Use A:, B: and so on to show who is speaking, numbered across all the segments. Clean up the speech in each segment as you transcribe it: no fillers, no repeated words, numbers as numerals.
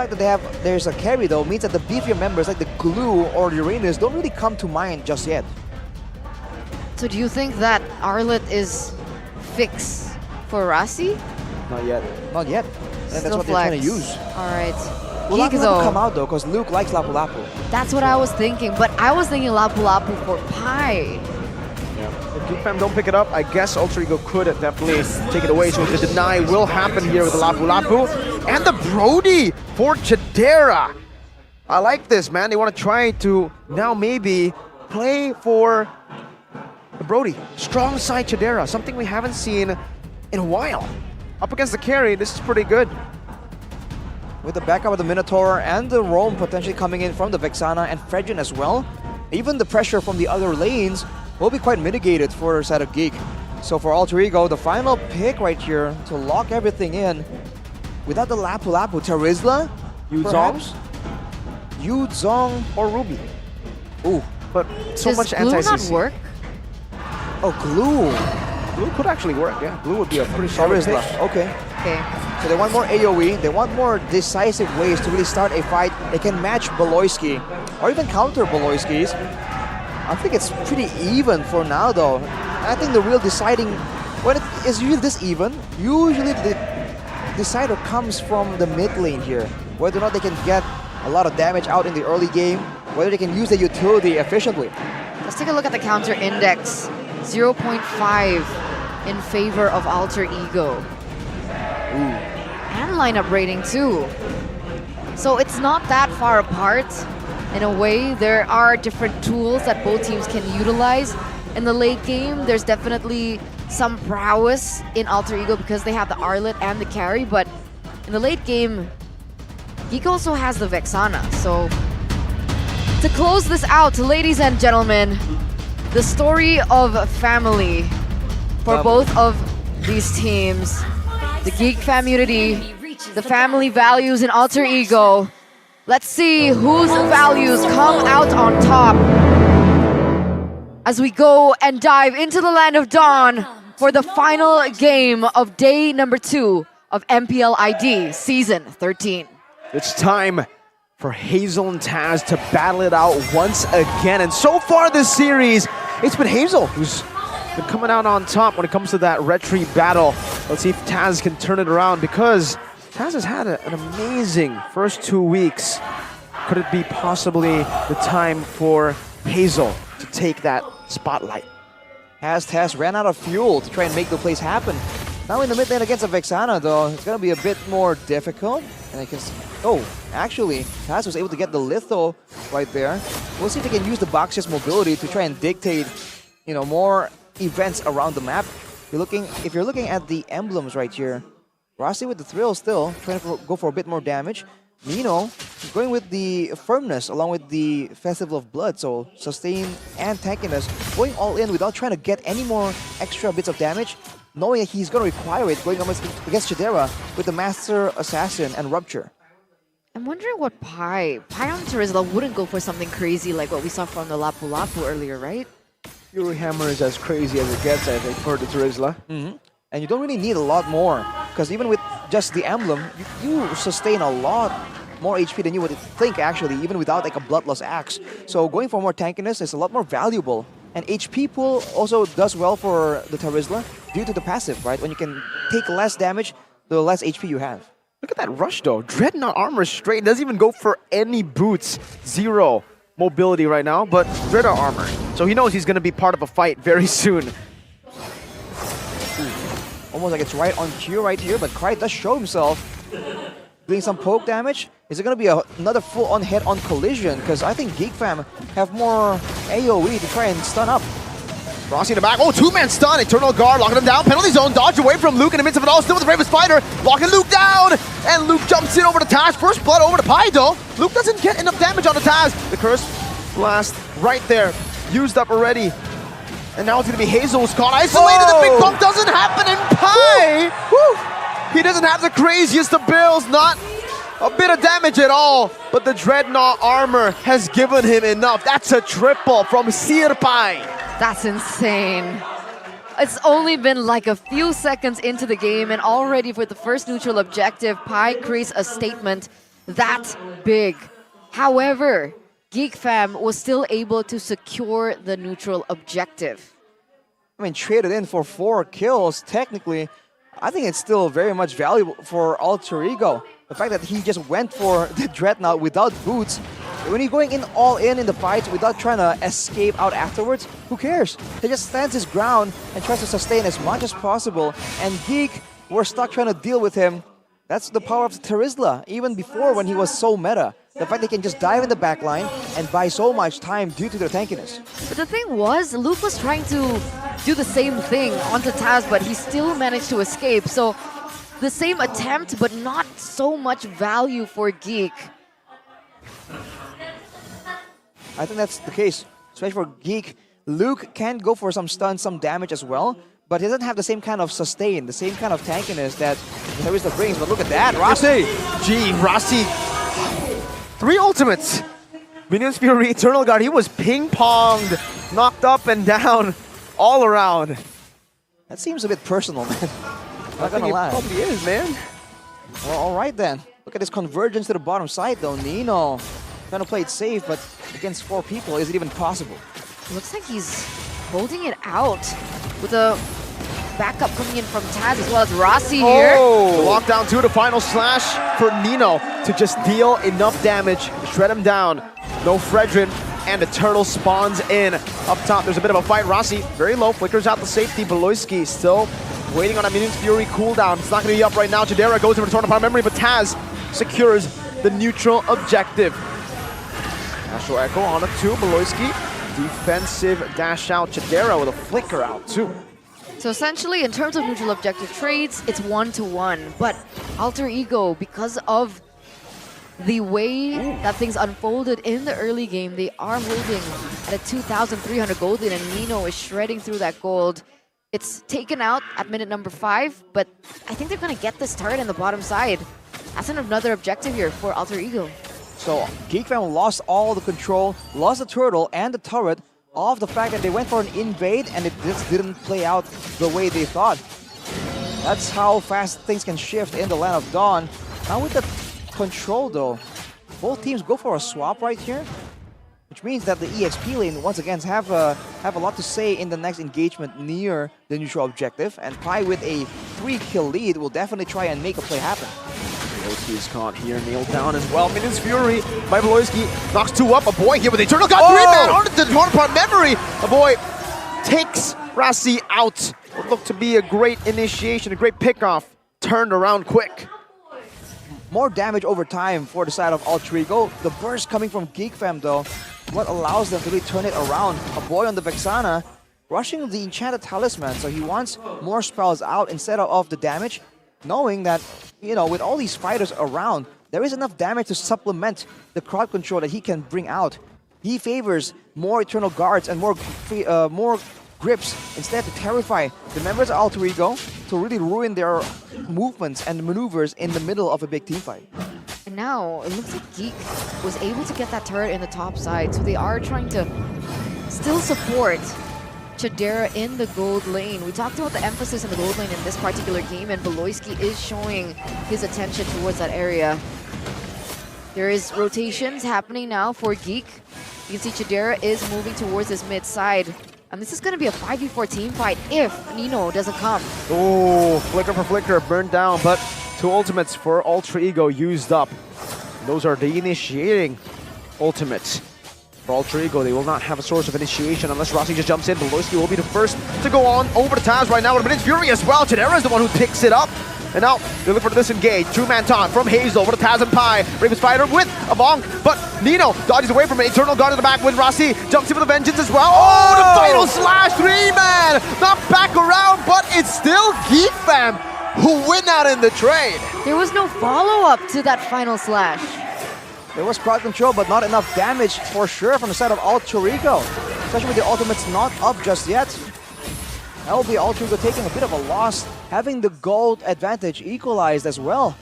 A: fact that there's a carry though means that the beefier members like the Glue or the Uranus don't really come to mind just yet.
B: So do you think that Arlet is fixed for Rasi?
C: Not yet.
A: Not yet. And that's what they're trying to use.
B: Alright.
A: Will
B: Geek
A: Lapu Lapu
B: though.
A: come out though? Because Luke likes Lapu Lapu.
B: That's what I was thinking, but I was thinking Lapu Lapu for Pi.
C: Yeah. If Geek Fam don't pick it up, I guess Alter Ego could definitely take it away. So the deny will happen here with the Lapu Lapu. And the Brody for Chidera. I like this, man. They want to try to now maybe play for the Brody. Strong side Chidera, something we haven't seen in a while. Up against the carry, this is pretty good.
A: With the backup of the Minotaur and the Roam potentially coming in from the Vexana and Fredrin as well, even the pressure from the other lanes will be quite mitigated for the side of Geek. So for Alter Ego, the final pick right here to lock everything in, without the Lapu Lapu, Terizla,
C: Yuzong,
A: Yuzong,
C: or Ruby.
A: Ooh,
C: but so
B: Does
C: much
B: Glue
C: anti-CC.
B: not work?
A: oh Glue,
C: Blue could actually work, yeah. Blue would be a pretty solid
A: Terizla,
C: pick.
A: okay.
B: Okay.
A: So they want more AoE, they want more decisive ways to really start a fight. They can match Beloyski, or even counter Beloyski's. I think it's pretty even for now though. I think the real deciding, when it is usually this even, usually the decider comes from the mid lane here. Whether or not they can get a lot of damage out in the early game, whether they can use the utility efficiently.
B: Let's take a look at the counter index. 0.5 in favor of Alter Ego.
A: Ooh.
B: And lineup rating too. So it's not that far apart. In a way, there are different tools that both teams can utilize. In the late game, there's definitely some prowess in Alter Ego because they have the Arlet and the carry, but in the late game, Geek also has the Vexana. So to close this out, ladies and gentlemen, the story of family for both of these teams. The Geek community, the family values in Alter Ego. Let's see whose values come out on top as we go and dive into the Land of Dawn for the final game of day number 2 of MPL ID Season 13.
C: It's time for Hazel and Taz to battle it out once again. And so far this series, it's been Hazel who's been coming out on top when it comes to that retreat battle. Let's see if Taz can turn it around because Taz has had an amazing first 2 weeks. Could it be possibly the time for Hazel to take that spotlight?
A: Taz ran out of fuel to try and make the plays happen. Now in the mid lane against a Vexana though, it's gonna be a bit more difficult. And I can oh, actually, Taz was able to get the litho right there. We'll see if they can use the Boxia's mobility to try and dictate, you know, more events around the map. If you're looking at the emblems right here, Rasi with the thrill still, trying to go for a bit more damage. Nino going with the firmness along with the Festival of Blood, so sustain and tankiness, going all in without trying to get any more extra bits of damage, knowing that he's going to require it going against Chidera with the Master Assassin and Rupture.
B: I'm wondering what Pi on Terizla wouldn't go for something crazy like what we saw from the Lapu Lapu earlier, right?
C: Fury Hammer is as crazy as it gets, I think, for the Terizla.
A: And you don't really need a lot more, because even with just the emblem, you sustain a lot more HP than you would think actually, even without like a Bloodlust Axe. So going for more tankiness is a lot more valuable. And HP pool also does well for the Terizla due to the passive, right? When you can take less damage, the less HP you have.
C: Look at that rush though. Dreadnought armor straight, doesn't even go for any boots. 0 mobility right now, but Dreadnought armor. So he knows he's going to be part of a fight very soon.
A: Almost like it's right on cue right here, but Cry does show himself doing some poke damage. Is it going to be another full-on head-on collision? Because I think Geek Fam have more AoE to try and stun up.
C: Rossi in the back. Oh, 2-man stun. Eternal Guard locking him down. Penalty zone. Dodge away from Luke in the midst of it all. Still with the Raven Spider. Locking Luke down. And Luke jumps in over to Taz. First blood over to Paido. Luke doesn't get enough damage on the Taz. The Curse Blast right there. Used up already. And now it's going to be Hazel who's caught isolated. The big bump doesn't happen in Pi. Woo. He doesn't have the craziest of builds. Not a bit of damage at all. But the Dreadnought armor has given him enough. That's a triple from Sirpai.
B: That's insane. It's only been like a few seconds into the game and already for the first neutral objective, Pi creates a statement that big. However, Geek Fam was still able to secure the neutral objective.
A: I mean, traded in for 4 kills, technically, I think it's still very much valuable for Alter Ego. The fact that he just went for the Dreadnought without boots, when you're going in all in the fight without trying to escape out afterwards, who cares? He just stands his ground and tries to sustain as much as possible. And Geek, we're stuck trying to deal with him. That's the power of Terizla, even before when he was so meta. The fact they can just dive in the back line and buy so much time due to their tankiness.
B: But the thing was, Luke was trying to do the same thing onto Taz, but he still managed to escape. So the same attempt, but not so much value for Geek.
A: I think that's the case, especially for Geek. Luke can go for some stun, some damage as well, but he doesn't have the same kind of sustain, the same kind of tankiness that Terizla brings. But look at that, Rossi!
C: Gee, Rossi. 3 ultimates. Minions Fury, Eternal Guard, he was ping-ponged, knocked up and down, all around.
A: That seems a bit personal, man.
C: I
A: Not
C: think
A: gonna
C: it
A: lie.
C: probably is, man.
A: Well, all right then. Look at this convergence to the bottom side, though. Nino trying to play it safe, but against 4 people, is it even possible?
B: Looks like he's holding it out with a backup coming in from Taz as well as Rossi here.
C: The lockdown 2, the final slash for Nino to just deal enough damage, shred him down. No Fredrin, and Eternal spawns in. Up top, there's a bit of a fight. Rossi, very low, flickers out the safety. Beloyski still waiting on a Minions Fury cooldown. It's not going to be up right now. Chidera goes in return upon memory, but Taz secures the neutral objective. Astral Echo on a 2, Beloyski. Defensive dash out. Chidera with a flicker out too.
B: So essentially, in terms of neutral objective trades, it's 1-to-1. But Alter Ego, because of the way that things unfolded in the early game, they are holding at a 2,300 gold in, and Nino is shredding through that gold. It's taken out at minute number 5, but I think they're going to get this turret in the bottom side. That's another objective here for Alter Ego.
A: So Geek Fam lost all the control, lost the turtle and the turret off the fact that they went for an invade and it just didn't play out the way they thought. That's how fast things can shift in the Land of Dawn. Now with the control though, both teams go for a swap right here, which means that the EXP lane once again have a lot to say in the next engagement near the neutral objective, and Pi with a 3-kill lead will definitely try and make a play happen.
C: Beloyski is caught here, nailed down as well. Minions Fury by Beloyski knocks 2 up. A boy here with Eternal got 3-man on the counterpart memory. A boy takes Rossi out. What looked to be a great initiation, a great pickoff. Turned around quick.
A: More damage over time for the side of Alter Ego. The burst coming from Geek Fam though, what allows them to really turn it around. A boy on the Vexana rushing the Enchanted Talisman, so he wants more spells out instead of the damage, knowing that, you know, with all these fighters around, there is enough damage to supplement the crowd control that he can bring out. He favors more Eternal Guards and more grips instead to terrify the members of Alter Ego to really ruin their movements and maneuvers in the middle of a big team fight.
B: And now it looks like Geek was able to get that turret in the top side, so they are trying to still support Chidera in the gold lane. We talked about the emphasis in the gold lane in this particular game, and Beloyski is showing his attention towards that area. There is rotations happening now for Geek. You can see Chidera is moving towards this mid side. And this is going to be a 5v4 team fight if Nino doesn't come.
C: Oh, flicker for flicker, burned down, but 2 ultimates for Alter Ego used up. Those are the initiating ultimates. For Alter Ego, they will not have a source of initiation unless Rossi just jumps in. Beloyski will be the first to go on over to Taz right now. But it's Fury as well. Chidera is the one who picks it up. And now they look for the disengage. 2-man taunt from Hazel over to Taz and Pi. Ravens Fighter with a bonk, but Nino dodges away from it. Eternal Guard in the back with Rossi. Jumps in for the vengeance as well. Oh, the final slash, 3-man! Not back around, but it's still Geek Fam who win out in the trade.
B: There was no follow-up to that final slash.
A: There was crowd control, but not enough damage for sure from the side of Alter Ego, especially with the ultimates not up just yet. That will be Alter Ego taking a bit of a loss, having the gold advantage equalized as well.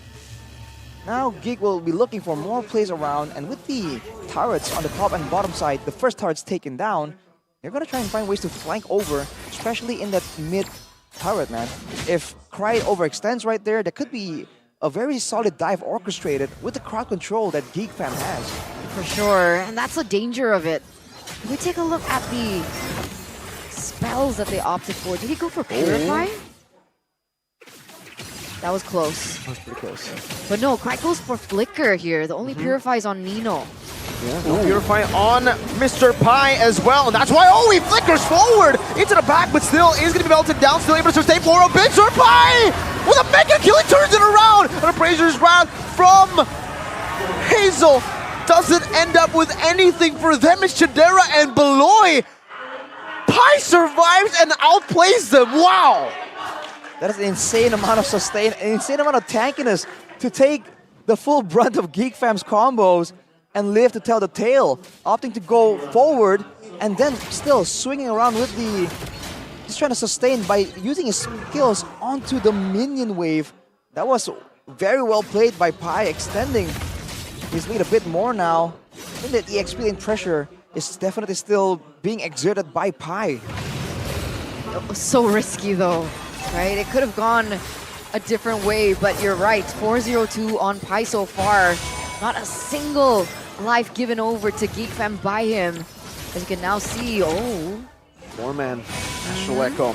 A: Now Geek will be looking for more plays around, and with the turrets on the top and bottom side, the first turret's taken down, they're going to try and find ways to flank over, especially in that mid turret, man. If Cry overextends right there, there could be a very solid dive orchestrated with the crowd control that Geek Fam has.
B: For sure, and that's the danger of it. If we take a look at the spells that they opted for, did he go for Purify? That was close.
C: That was pretty close.
B: But no, Craig goes for Flicker here. The only Purify is on Nino.
C: Yeah, no Purify on Mr. Pi as well. And that's why, he flickers forward into the back, but still is going to be melted down. Still able to sustain for a bit. Mr. Pi with a mega kill. He turns it around. And a Brazier's Wrath from Hazel doesn't end up with anything for them. It's Chidera and Beloy. Pi survives and outplays them. Wow.
A: That is an insane amount of sustain, an insane amount of tankiness to take the full brunt of Geek Fam's combos and live to tell the tale, opting to go forward and then still swinging around with the... He's trying to sustain by using his skills onto the minion wave. That was very well played by Pi, extending his lead a bit more now. I think that EXP lane pressure is definitely still being exerted by Pi.
B: So risky though, right? It could have gone a different way, but you're right. 4-0-2 on Pi so far. Not a single life given over to Geek Fam by him. As you can now see,
C: 4-man Astral Echo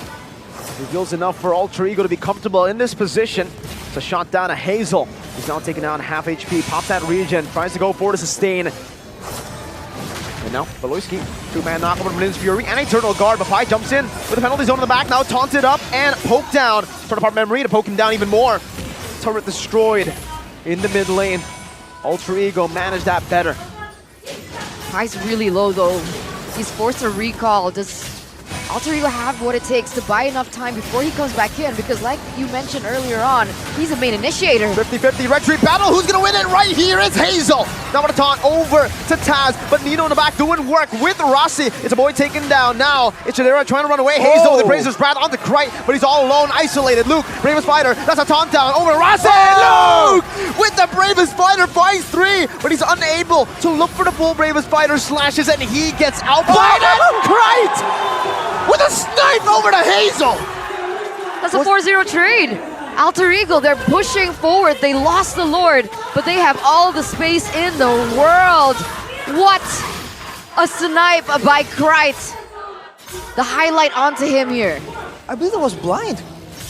C: reveals enough for Alter Ego to be comfortable in this position. It's a shot down to Hazel. He's now taken down half HP, pops that regen, tries to go forward to sustain. And now, Beloyski, 2-man knock over to Malin's Fury and Eternal Guard, but Pi jumps in with a penalty zone in the back, now taunted up and poked down. Turn apart Memory to poke him down even more. Turret destroyed in the mid lane. Alter Ego managed that better.
B: Pai's really low though. He's forced to recall. Does Alter Ego have what it takes to buy enough time before he comes back in? Because like you mentioned earlier on, he's a main initiator.
C: 50-50 red tree battle. Who's gonna win it? Right here is Hazel. Now with a taunt over to Taz, but Nino in the back doing work with Rossi. It's a boy taken down. Now it's Chidera trying to run away. Hazel with the Brazier's Wrath on the Krite, but he's all alone, isolated. Luke, Bravest Fighter, that's a taunt down over to Rossi. Luke with the Bravest Fighter finds 3, but he's unable to look for the full Bravest Fighter slashes, and he gets outplayed. Krite with a snipe over to Hazel.
B: That's a 4-0 trade. Alter Ego, they're pushing forward. They lost the Lord, but they have all the space in the world. What a snipe by Krite. The highlight onto him here.
A: I believe that was blind.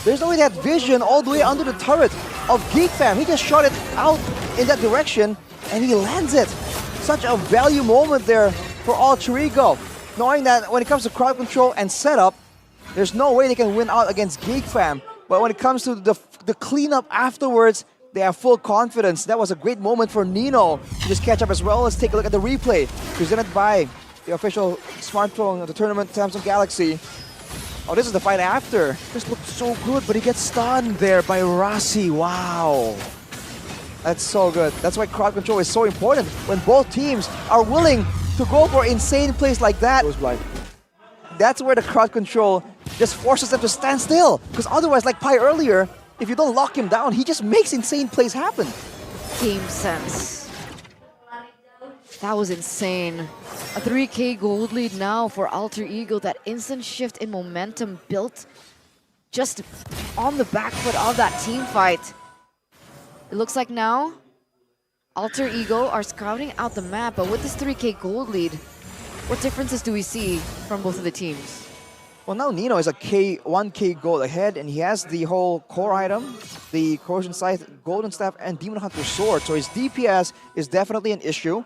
A: There's no way that vision all the way under the turret of Geek Fam. He just shot it out in that direction and he lands it. Such a value moment there for Alter Ego. Knowing that when it comes to crowd control and setup, there's no way they can win out against Geek Fam. But when it comes to the cleanup afterwards, they have full confidence. That was a great moment for Nino to just catch up as well. Let's take a look at the replay presented by the official smartphone of the tournament, Samsung Galaxy. Oh, this is the fight after. This looked so good, but he gets stunned there by Rossi. Wow. That's so good. That's why crowd control is so important when both teams are willing to go for insane plays like that. It was blind. That's where the crowd control just forces them to stand still. Because otherwise, like Pi earlier, if you don't lock him down, he just makes insane plays happen.
B: Game sense. That was insane. A 3K gold lead now for Alter Ego. That instant shift in momentum built just on the back foot of that team fight. It looks like now Alter Ego are scouting out the map, but with this 3K gold lead, what differences do we see from both of the teams?
A: Well, now Nino is a 1K gold ahead, and he has the whole core item, the Corrosion Scythe, Golden Staff, and Demon Hunter Sword. So his DPS is definitely an issue,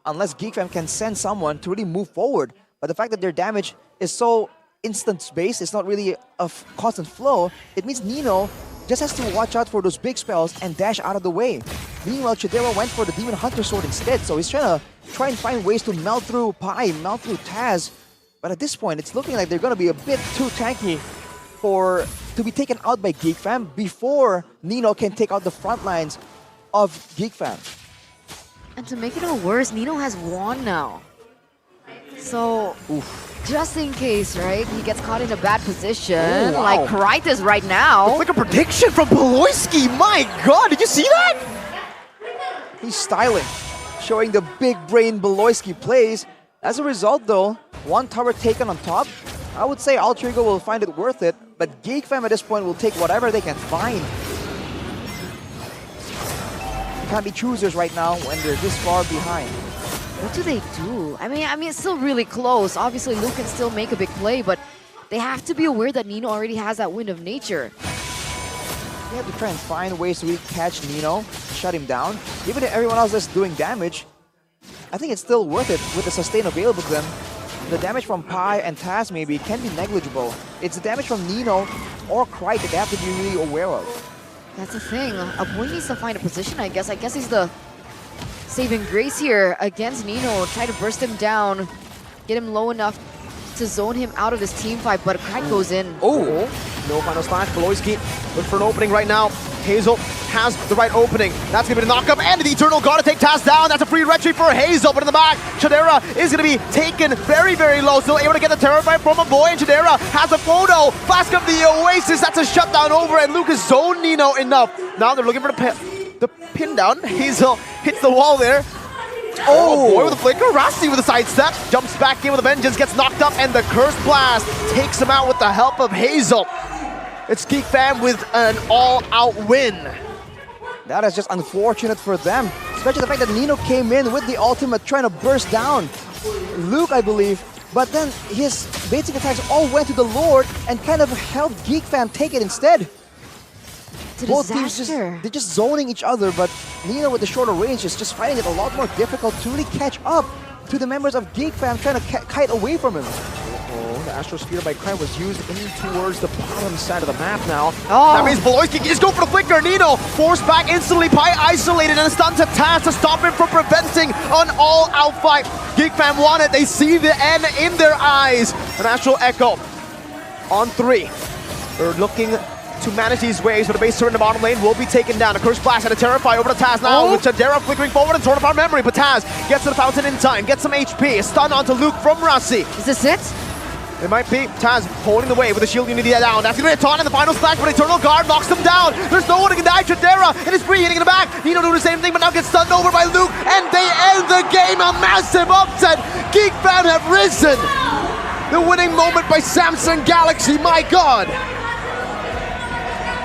A: unless Geek Fam can send someone to really move forward. But the fact that their damage is so instant-based, it's not really a constant flow, it means Nino just has to watch out for those big spells and dash out of the way. Meanwhile, Chidera went for the Demon Hunter Sword instead, so he's trying to find ways to melt through Pi, melt through Taz. But at this point, it's looking like they're going to be a bit too tanky to be taken out by Geek Fam before Nino can take out the front lines of Geek Fam.
B: And to make it all worse, Nino has won now. So, just in case, right, he gets caught in a bad position, like Krite is right now.
C: It's like a prediction from Beloyski. My God, did you see that?
A: He's styling, showing the big brain Beloyski plays. As a result, though, one tower taken on top. I would say Alter Ego will find it worth it, but Geek Fam at this point will take whatever they can find. can't be choosers right now when they're this far behind.
B: What do they do? I mean, it's still really close. Obviously, Luke can still make a big play, but they have to be aware that Nino already has that wind of nature.
A: They have to try and find ways to really catch Nino, shut him down. Even if everyone else is doing damage, I think it's still worth it with the sustain available to them. The damage from Pi and Taz maybe can be negligible. It's the damage from Nino or Krite that they have to be really aware of.
B: That's the thing. A boy needs to find a position, I guess. I guess he's the saving grace here against Nino. Try to burst him down, get him low enough to zone him out of this team fight, but Krite goes in.
C: Oh, no final slash. Beloyski looking for an opening right now. Hazel has the right opening. That's going to be the knockup, and the Eternal Guard to take Taz down. That's a free retry for Hazel, but in the back, Chadera is going to be taken very, very low. Still able to get the Terrorfight from a boy, and Chadera has a photo. Flask of the Oasis, that's a shutdown over, and Lucas zoned Nino enough. Now they're looking for the pin down. Hazel hits the wall there. Oh, boy with a flicker. Rasti with a sidestep. Jumps back in with a vengeance, gets knocked up, and the Curse Blast takes him out with the help of Hazel. It's Geek Fam with an all-out win.
A: That is just unfortunate for them. Especially the fact that Nino came in with the ultimate trying to burst down Luke, I believe. But then his basic attacks all went to the Lord and kind of helped Geek Fam take it instead. Both teams they're just zoning each other, but Nino with the shorter range is just finding it a lot more difficult to really catch up to the members of Geek Fam trying to kite away from him.
C: Oh, the Astro Spear by Krite was used in towards the bottom side of the map now.
B: Oh.
C: That means Beloyski can just go for the flicker. Nino forced back instantly. Pi isolated and a stun to Taz to stop him from preventing an all-out fight. Geek Fam won it. They see the end in their eyes. An Astral Echo on 3. They're looking to manage these waves, but the base turret in the bottom lane will be taken down. A Curse Blast and a Terrify over to Taz now with Chadera flickering forward and Sword of Our Memory, but Taz gets to the fountain in time, gets some HP, a stun onto Luke from Rassi.
B: Is this it?
C: It might be. Taz holding the way with the shield unity down. That's going to be a taunt in the final splash, but Eternal Guard knocks them down. There's no one who can die. Chadera and his free hitting in the back. Nino doing the same thing, but now gets stunned over by Luke, and they end the game. A massive upset. Geek Fam have risen. The winning moment by Samsung Galaxy. My God.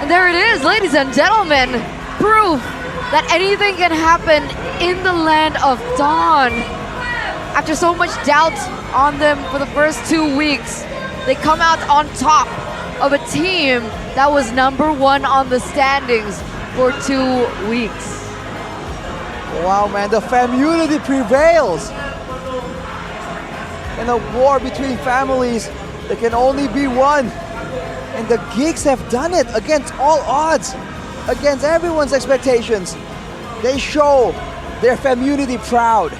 B: And there it is, ladies and gentlemen. Proof that anything can happen in the land of Dawn. After so much doubt on them for the first 2 weeks, they come out on top of a team that was #1 on the standings for 2 weeks.
A: Wow, man, the Famunity prevails. In a war between families, there can only be one. And the Geeks have done it against all odds, against everyone's expectations. They show their Famunity proud.